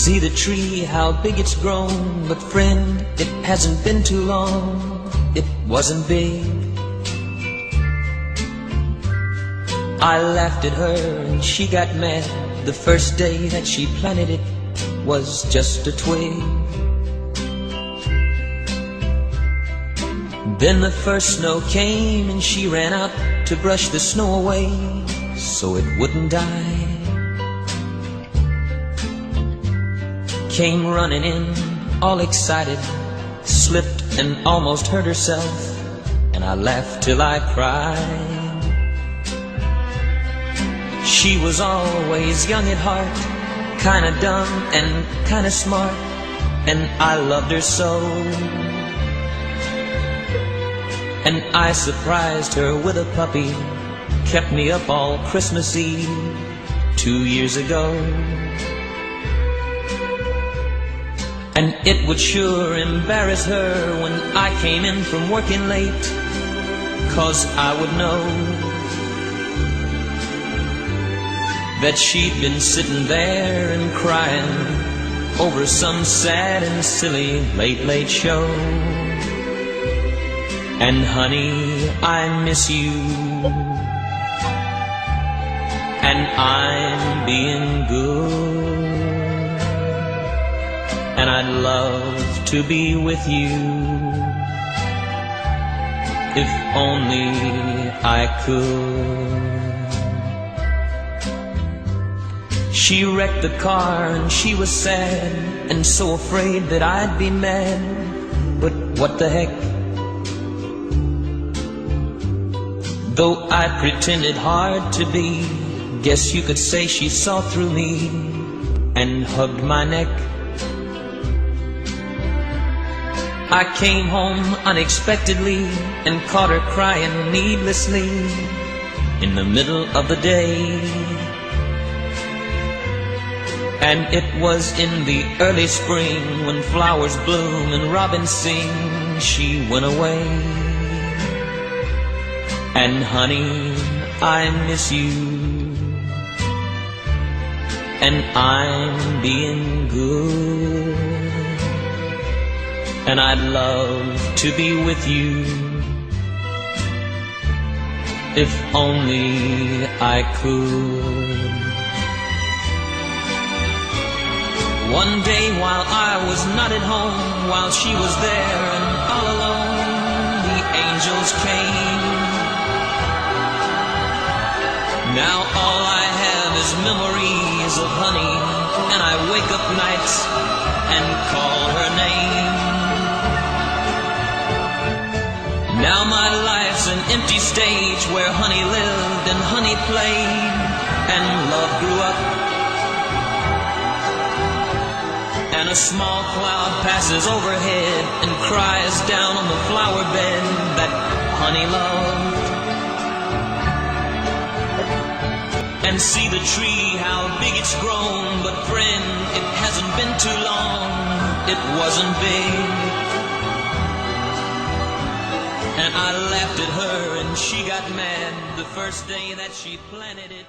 See the tree, how big it's grown. But friend, it hasn't been too long. It wasn't big. I laughed at her and she got mad. The first day that she planted it was just a twig. Then the first snow came and she ran out to brush the snow away so it wouldn't die. Came running in, all excited, slipped and almost hurt herself, and I laughed till I cried. She was always young at heart, kinda dumb and kinda smart, and I loved her so. And I surprised her with a puppy, kept me up all Christmas Eve 2 years ago. And it would sure embarrass her when I came in from working late, 'cause I would know that she'd been sitting there and crying over some sad and silly late show. And honey, I miss you, and I'm being good, and I'd love to be with you if only I could. She wrecked the car and she was sad and so afraid that I'd be mad, but what the heck? Though I pretended hard to be, guess you could say she saw through me and hugged my neck. I came home unexpectedly and caught her crying needlessly in the middle of the day. And it was in the early spring when flowers bloom and robins sing, she went away. And honey, I miss you, and I'm being good, and I'd love to be with you if only I could. One day while I was not at home, while she was there and all alone, the angels came. Now all I have is memories of honey, and I wake up nights and call her name. Now my life's an empty stage where honey lived and honey played and love grew up. And a small cloud passes overhead and cries down on the flower bed that honey loved. And see the tree, how big it's grown. But friend, it hasn't been too long. It wasn't big. And I laughed at her and she got mad the first day that she planted it.